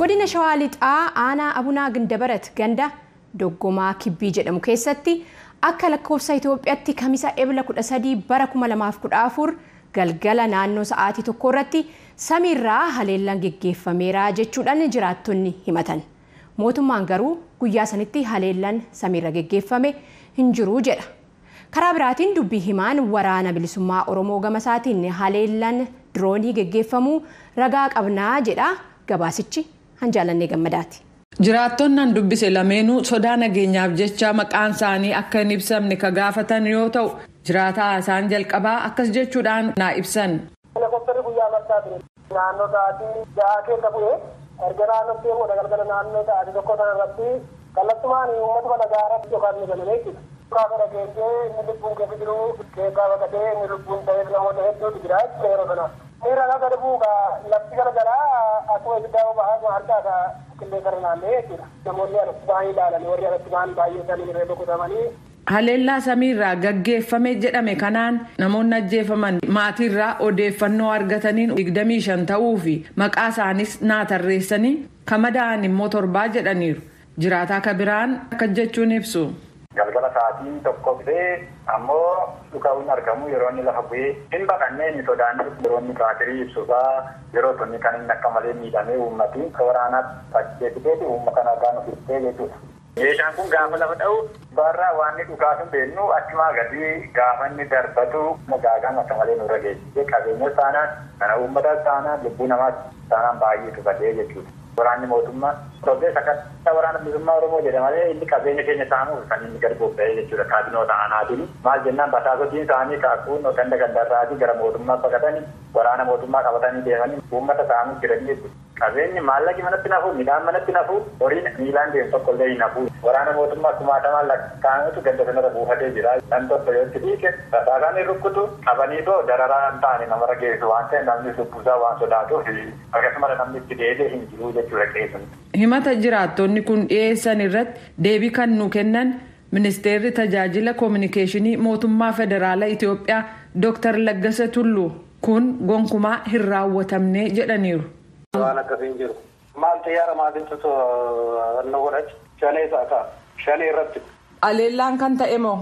Godina Shawaa Lixaa aanaa Abunaa Gindabarat ganda Doggomaa Kibbii jedhamu keessatti akka lakkoofsa Itoophiyaatti kamisa ebla 13 bara 2014 galgala naannoo sa'aatii tokko irratti samiirraa haleellaan geggeeffameera jechuudhaan jiraattonni himatan. Mootummaan garuu guyyaa sanitti haleellaan samiirra geggeeffame hin jiru jedha. Karaa biraatiin dubbii himaan waraana bilisummaa Oromoo gama isaatiin haleellaan diroonii geggeeffamuu ragaa qabnaa jedha. Gabaasichi Hanjaalannee Gammadaati. Jiraattonni dubbise lameenuu sodaa nageenyaaf jecha maqaan isaanii akka hin ibsamne ka gaafatan yoo ta'u jiraataa isaan jalqabaa akkas jechuudhaan naa ibsan. Helikopterri guyyaa marsaa ture. Naannoo sa'aatii ja'a keessa bu'ee erga naannootti booda galgala naannoo sa'aatii tokko irratti kallattumaan uummata nagaaratti yookaan ni galee jechuudha. Kaafera keekkee inni lubbuun keessa jiru keekaa baqatee inni lubbuun ta'eef namoota hedduutu jira yeroo kana. Miira lafa darbuugaa lafti garagaraa akkuma ibiddaa ba'aa harkaa killee gara naannoo jechuudha. Namoonni alatti baay'ee ilaalanii warri alatti baay'ee isaanii irra boqotamanii. Haleellaa samiirraa gaggeeffame jedhame kanaan namoonni ajjeefaman maatiirraa odeeffannoo argataniin 25 ta'uu fi maqaa isaanis naa tarreessanii kamadaan immoo 7 jedhaniiru. Jiraataa kabiraan akka jechuun ibsu. Galgala sa'aatii tokko ta'ee ammoo dhukaa'uun argamu yeroo inni lafa bu'ee hin baqannee ni sodaanne yeroo inni baatirii ibsuusaa yeroo tonni kan inni akka malee miidhamee uummatiin waraanaatti facceessiteeti uummata nagaa nuuf ibsee jechuudha. Meeshaan kun gaafa lafa dha'u barraa waan inni dhukaasuun beeknu achumaa gadi gaafa inni darbatu nagaagaan akka malee nurra geessisee qabeenya taanaan kana uummata taanaan lubbuu namaas taanaan baay'ee tufatee jechuudha. Waraanni mootummaa Itoophiyaa sakkattaa waraana bilisummaa Oromoo jedhamee inni qabeenya keenya saamuuf kan inni gadi bobba'ee jechuudha. Kaabinoota aanaatiin maal jennaan basaasotiin isaanii kaakuun ganda gandarraatii gara mootummaa baqatanii waraana mootummaa qabatanii deemanii uummata saamuuf jiranii jechuudha. Qabeenyi maallaqi manatti nafu midhaan manatti nafu horiin miilaan deemu tokko illee hin nafu. Waraana mootummaa kumaatamaan lakkaa'amutu ganda sanarra buufatee jira. Kan tokko yoo itti dhiike basaasaanii rukkutu qabaniitoo dararaa hin taane namarra geessu waan ta'e namni lubbuusaa waan sodaatuuf akkasuma namni itti deebi'ee hin jiru jechuudha keessumaa. Himata jiraattonni kun dhiyeessan irratti deebii kan nu kennan ministeerri tajaajila koominikeeshinii mootummaa federaalaa Itoophiyaa Dr. Laggasa Tulluu kun gonkumaa hin raawwatamne jedhaniiru. Waan akkasiin jiru. Maal xiyyaara maatiitu nu godhachi? Shanee taata. Shanee irratti. Haleellaan kan ta'e moo?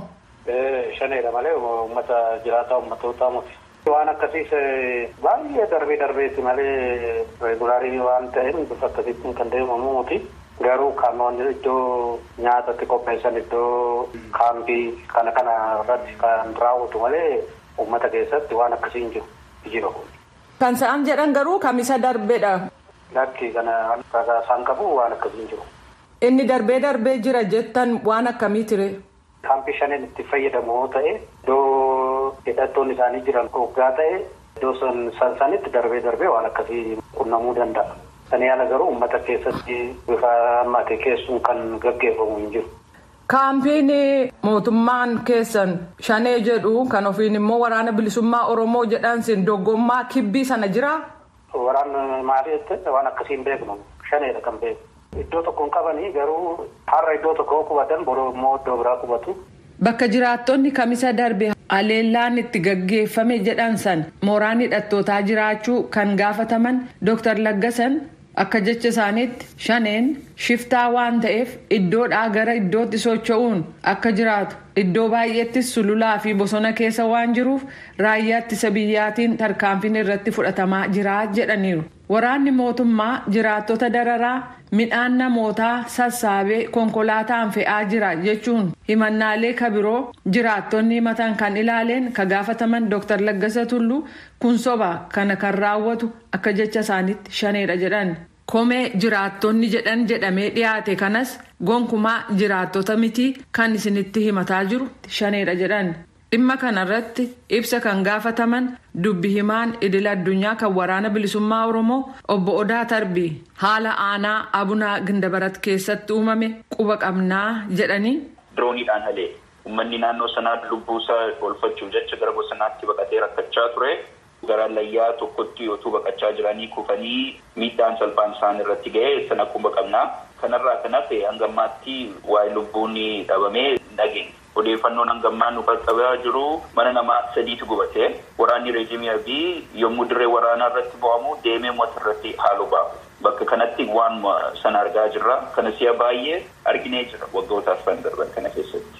Shaneedha malee uummata jiraataa uummatootaa muti. Waan akkasiis baay'ee darbeetti malee regulaarii waan ta'een bifa akkasiitiin kan deemamu muti. Garuu kaanoonni iddoo nyaatatti qopheessan iddoo kaampii kana irratti kan raawwatu malee uummata keessatti waan akkasiin jiru. Kan isaan jedhan garuu kamisa darbeedha. Lakki kana isaan qabu waan akkasiin jiru. Inni darbee jira jettan waan akkamii ture? Kaampii shaneen itti fayyadamu ta'e iddoo hidhattoonni isaanii jiran hoggaa ta'e iddoo sanitti darbee waan akkasii qunnamuu danda'a. Sanii ala garuu uummata keessatti bifa ammaatee keessuun kan gaggeeffamu hin jiru. Kaampiin mootummaan keessan shanee jedhu kan ofiin immoo waraana bilisummaa Oromoo jedhansin Doggommaa Kibbii sana jiraa? Waraana maalii jettee waan akkasiin beeknu shaneedha kan beeku. Iddoo tokkoon qabanii garuu har'a iddoo tokkoo qubatan boroo immoo iddoo biraa qubatu. Bakka jiraattonni kamisa darbe haleellaan itti gaggeeffame jedhan san mooraan hidhattootaa jiraachuu kan gaafataman Dr. Laggasan akka jecha isaaniitti shaneen shiftaa waan ta'eef iddoodhaa gara iddootti socho'uun akka jiraatu iddoo baay'eettis sululaa fi bosona keessa waan jiruuf raayyaa ittisa biyyaatiin tarkaanfiin irratti fudhatamaa jira jedhaniiru. Waraanni mootummaa jiraattota dararaa midhaan namootaa sassaabee konkolaataan fe'aa jira jechuun himannaalee kabiroo jiraattonni himatan kan ilaaleen ka gaafataman Dr. Laggasa Tulluu kun soba kana kan raawwatu akka jecha isaaniitti shaneedha jedhan. Komee jiraattonni jedhamee dhiyaate kanas gonkumaa jiraattota miti kan isinitti himataa jiru shaneedha jedhan. Dhimma kanarratti ibsa kan gaafataman dubbi himaan idil addunyaa kan waraana bilisummaa Oromoo obbo Odaa Tarbii haala aanaa Abunaa Gindabarat keessatti uumame quba qabnaa jedhanii. Dirooniidhaan halee uummanni naannoo sanaa lubbuusaa oolfachuuf jecha gara bosonaatti baqatee rakkachaa ture. Gara layyaa tokkotti yotuu baqachaa jiranii kufanii miidhaan salphaan isaan irratti ga'e sana quba qabnaa. Kanarraa kan hafe hangammaatti waa'ee lubbuun dhabamee dhageenya. Odeeffannoon hangammaa nu qaqqabaa jiru mana namaa 3tu gubate waraanni reejimii Abiy yommuu dirree waraanaa irratti bu'amu deemee mootummaa irratti haaloo baasu. bakka kanatti waan san argaa jirra. Kana si'a baay'ee arginee jira waggoota afran darban kana keessatti.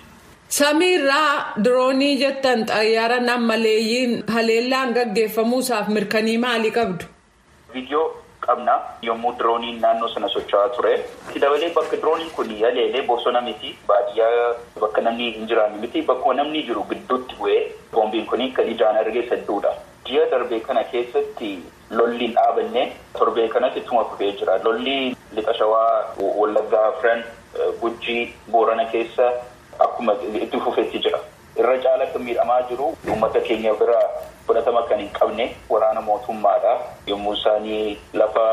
Samiirraa diroonii jettan xayyaara nammaleeyyiin haleellaan gaggeeffamuusaaf mirkanii maalii qabdu? Viidiyoo qabna yommuu dirooniin naannoo sana socho'aa ture. Itti dabalee bakka dirooniin kun haleelee bosona miti baadiyyaa bakka namni hin jiraanne miti bakka namni jiru gidduutti bu'ee boombiin kun kan ijaan argee sadduudha. Ji'a darbee kana keessatti lolliin dhaabanne torbee kanatti ittuma fufee jira. Lolli lixa shawaa Wallaggaa Afran Gujii Boorana keessa akkuma itti fufeetti jira. Irra caalatti miidhamaa jiru uummata keenya bira fudhatama kan hin qabne waraana mootummaadha. Yommuu isaanii lafa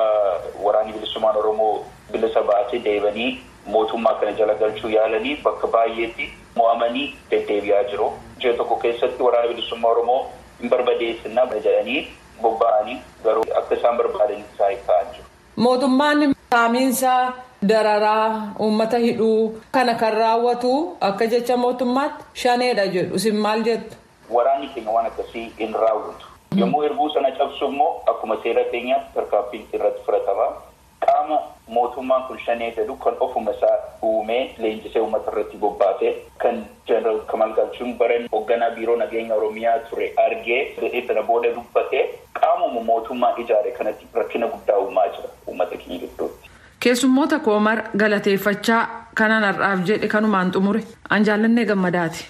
waraanni bilisummaan Oromoo bilisa baasee deebanii mootummaa kana jala galchuu yaalanii bakka baay'eetti mo'amanii deddeebi'aa jiru. Ji'a tokko keessatti waraana bilisummaa Oromoo hin barbadeessinaa jedhanii bobba'anii garuu akka isaan barbaadan isaa ta'aa jiru. Mootummaan saamiinsaa dararaa uummata hidhuu kana kan raawwatu akka jecha mootummaatti shaneedha jedhu isin maal jettu? Waraanni keenya waan akkasii hin raawwatu. Yommuu erbuu sana cabsu immoo akkuma seera keenyaatti tarkaanfiin irratti fudhatama. Qaama mootummaan kun shanee jedhu kan ofuma isaa uumee leenjisee uummata irratti bobbaasee kan Jeneraal Kamal Galchuun baran hoogganaa biiroo nageenya Oromiyaa ture argee sana booda dubbatee qaamuma mootummaa ijaare kanatti rakkina guddaa uumaa jira uummata keenya gidduutti. Keessummoota Koomar galateeffachaa kanan har'aaf jedhe kanumaan xumure an jaallannee gammadaati.